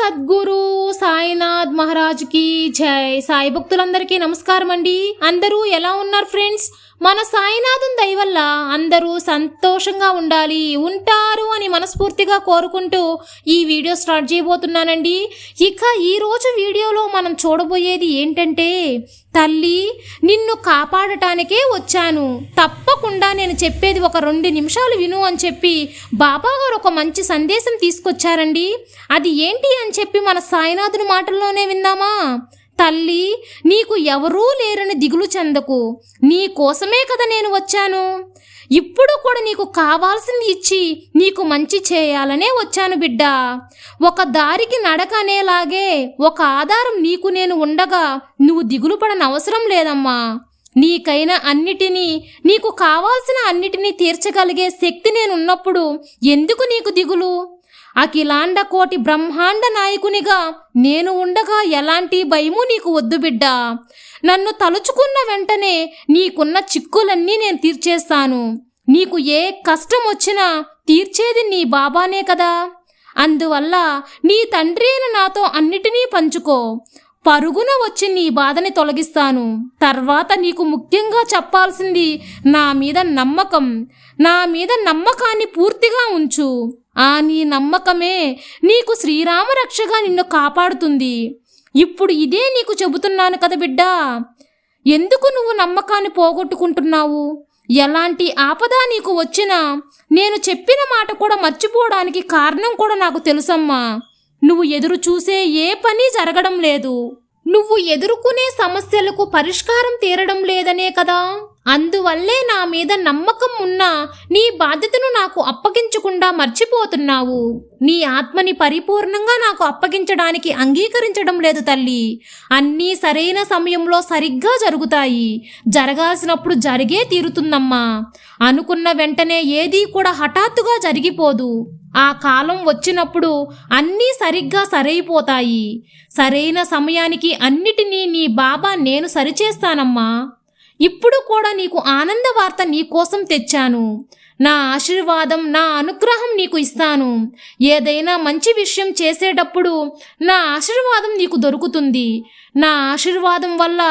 సద్గురు సాయినాథ్ మహారాజ్కి జై. సాయి భక్తులందరికీ నమస్కారం అండి. అందరూ ఎలా ఉన్నారు ఫ్రెండ్స్? మన సాయినాథుని దయ వల్ల అందరూ సంతోషంగా ఉంటారు అని మనస్ఫూర్తిగా కోరుకుంటూ ఈ వీడియో స్టార్ట్ చేయబోతున్నానండి. ఇక ఈరోజు వీడియోలో మనం చూడబోయేది ఏంటంటే, తల్లి నిన్ను కాపాడటానికే వచ్చాను, తప్పకుండా నేను చెప్పేది ఒక 2 నిమిషాలు విను అని చెప్పి బాబా గారు ఒక మంచి సందేశం తీసుకొచ్చారండి. అది ఏంటి అని చెప్పి మన సాయినాథుని మాటల్లోనే విందామా? తల్లి, నీకు ఎవరూ లేరని దిగులు చెందకు, నీ కోసమే కదా నేను వచ్చాను. ఇప్పుడు కూడా నీకు కావాల్సింది ఇచ్చి నీకు మంచి చేయాలనే వచ్చాను బిడ్డ. ఒక దారికి నడక అనేలాగే ఒక ఆధారం నీకు నేను ఉండగా నువ్వు దిగులు పడని అవసరం లేదమ్మా. నీకైనా అన్నిటినీ, నీకు కావాల్సిన అన్నిటినీ తీర్చగలిగే శక్తి నేనున్నప్పుడు ఎందుకు నీకు దిగులు? అఖిలాండ కోటి బ్రహ్మాండ నాయకునిగా నేను ఉండగా ఎలాంటి భయము నీకు వద్దు బిడ్డ. నన్ను తలుచుకున్న వెంటనే నీకున్న చిక్కులన్నీ నేను తీర్చేస్తాను. నీకు ఏ కష్టం వచ్చినా తీర్చేది నీ బాబానే కదా. అందువల్ల నీ తండ్రి అయిన నాతో అన్నిటినీ పంచుకో. పరుగున వచ్చి నీ బాధని తొలగిస్తాను. తర్వాత నీకు ముఖ్యంగా చెప్పాల్సింది నా మీద నమ్మకం. నా మీద నమ్మకాన్ని పూర్తిగా ఉంచు. నీ నమ్మకమే నీకు శ్రీరామ రక్షగా నిన్ను కాపాడుతుంది. ఇప్పుడు ఇదే నీకు చెబుతున్నాను కదా బిడ్డ. ఎందుకు నువ్వు నమ్మకాన్ని పోగొట్టుకుంటున్నావు? ఎలాంటి ఆపద నీకు వచ్చినా నేను చెప్పిన మాట కూడా మర్చిపోవడానికి కారణం కూడా నాకు తెలుసమ్మా. నువ్వు ఎదురు చూసే ఏ పని జరగడం లేదు. నువ్వు ఎదుర్కొనే సమస్యలకు పరిష్కారం తీరడం లేదనే కదా. అందువల్లే నా మీద నమ్మకం ఉన్నా నీ బాధ్యతను నాకు అప్పగించకుండా మర్చిపోతున్నావు. నీ ఆత్మని పరిపూర్ణంగా నాకు అప్పగించడానికి అంగీకరించడం లేదు తల్లి. అన్నీ సరైన సమయంలో సరిగ్గా జరుగుతాయి. జరగాల్సినప్పుడు జరిగే తీరుతుందమ్మా. అనుకున్న వెంటనే ఏదీ కూడా హఠాత్తుగా జరిగిపోదు. ఆ కాలం వచ్చినప్పుడు అన్నీ సరిగ్గా సరైపోతాయి. సరైన సమయానికి అన్నిటినీ నీ బాబా నేను సరిచేస్తానమ్మా. ఇప్పుడు కూడా నీకు ఆనంద వార్త నీ కోసం తెచ్చాను. నా ఆశీర్వాదం, నా అనుగ్రహం నీకు ఇస్తాను. ఏదైనా మంచి విషయం చేసేటప్పుడు నా ఆశీర్వాదం నీకు దొరుకుతుంది. నా ఆశీర్వాదం వల్ల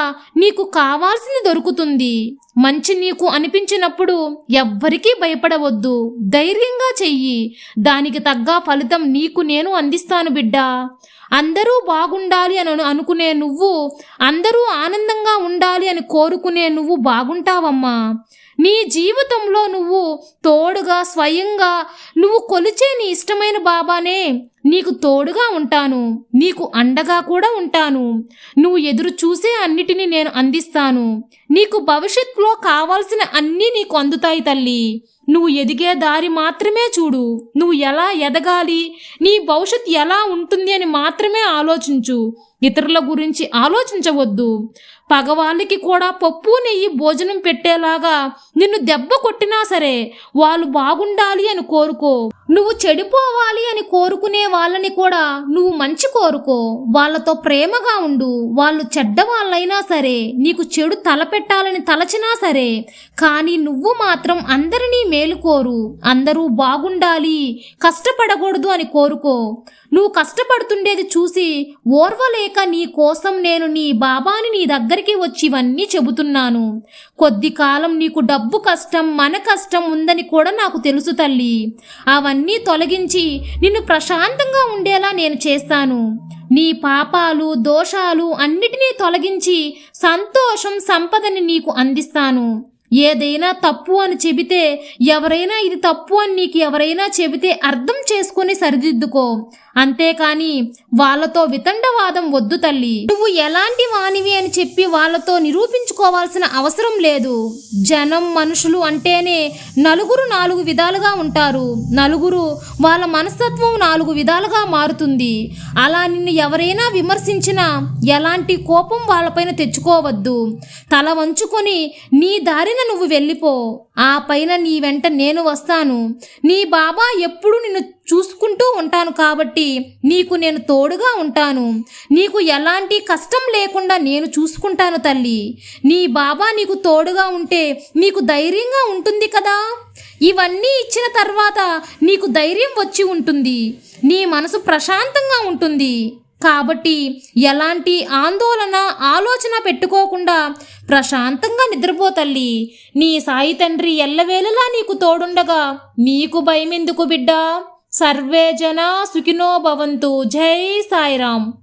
నీకు కావాల్సింది దొరుకుతుంది. మంచి నీకు అనిపించినప్పుడు ఎవ్వరికీ భయపడవద్దు. ధైర్యంగా చెయ్యి. దానికి తగ్గ ఫలితం నీకు నేను అందిస్తాను బిడ్డ. అందరూ బాగుండాలి అని అనుకునే నువ్వు, అందరూ ఆనందంగా ఉండాలి అని కోరుకునే నువ్వు బాగుంటావమ్మా. నీ జీవితంలో నువ్వు తోడుగా, స్వయంగా నువ్వు కొలిచే నీ ఇష్టమైన బాబానే నీకు తోడుగా ఉంటాను. నీకు అండగా కూడా ఉంటాను. నువ్వు ఎదురు చూసే అన్నిటినీ నేను అందిస్తాను. నీకు భవిష్యత్తులో కావాల్సిన అన్నీ నీకు అందుతాయి తల్లి. నువ్వు ఎదిగే దారి మాత్రమే చూడు. నువ్వు ఎలా ఎదగాలి, నీ భవిష్యత్తు ఎలా ఉంటుంది అని మాత్రమే ఆలోచించు. ఇతరుల గురించి ఆలోచించవద్దు. పగవాళ్ళకి కూడా పప్పు నెయ్యి భోజనం పెట్టేలాగా నిన్ను దెబ్బ కొట్టినా సరే వాళ్ళు బాగుండాలి అని కోరుకో. నువ్వు చెడిపోవాలి అని కోరుకునే వాళ్ళని కూడా నువ్వు మంచి కోరుకో. వాళ్ళతో ప్రేమగా ఉండు. వాళ్ళు చెడ్డవాళ్ళైనా సరే, నీకు చెడు తలపెట్టాలని తలచినా సరే, కానీ నువ్వు మాత్రం అందరినీ మేలుకోరు. అందరూ బాగుండాలి, కష్టపడకూడదు అని కోరుకో. నువ్వు కష్టపడుతుండేది చూసి ఓర్వలేక నీ కోసం నేను నీ బాబాని నీ దగ్గరికి వచ్చి ఇవన్నీ చెబుతున్నాను. కొద్ది కాలం నీకు డబ్బు కష్టం, మన కష్టం ఉందని కూడా నాకు తెలుసు తల్లి. అవన్నీ తొలగించి నిన్ను ప్రశాంతంగా ఉండేలా నేను చేస్తాను. నీ పాపాలు, దోషాలు అన్నిటినీ తొలగించి సంతోషం, సంపదని నీకు అందిస్తాను. ఏదైనా తప్పు అని చెబితే, ఎవరైనా ఇది తప్పు అని నీకు ఎవరైనా చెబితే అర్థం చేసుకొని సరిదిద్దుకో. అంతేకాని వాళ్ళతో వితండవాదం వద్దు తల్లి. నువ్వు ఎలాంటి వానివి అని చెప్పి వాళ్ళతో నిరూపించుకోవాల్సిన అవసరం లేదు. జనం, మనుషులు అంటేనే నలుగురు 4 విధాలుగా ఉంటారు. నలుగురు వాళ్ళ మనస్తత్వం 4 విధాలుగా మారుతుంది. అలా నిన్ను ఎవరైనా విమర్శించినా ఎలాంటి కోపం వాళ్ళపైన తెచ్చుకోవద్దు. తల వంచుకొని నీ దారిన నువ్వు వెళ్ళిపో. ఆ పైన నీ వెంట నేను వస్తాను. నీ బాబా ఎప్పుడు నిన్ను చూసుకుంటూ ఉంటాను కాబట్టి నీకు నేను తోడుగా ఉంటాను. నీకు ఎలాంటి కష్టం లేకుండా నేను చూసుకుంటాను తల్లి. నీ బాబా నీకు తోడుగా ఉంటే నీకు ధైర్యంగా ఉంటుంది కదా. ఇవన్నీ ఇచ్చిన తర్వాత నీకు ధైర్యం వచ్చి ఉంటుంది. నీ మనసు ప్రశాంతంగా ఉంటుంది. కాబట్టి ఎలాంటి ఆందోళన ఆలోచన పెట్టుకోకుండా ప్రశాంతంగా నిద్రపో తల్లి. నీ సాయి తండ్రి ఎల్లవేళలా నీకు తోడుండగా నీకు భయమెందుకు బిడ్డా. సర్వే జనా సుఖినో భవంతు. జై సాయిరాం.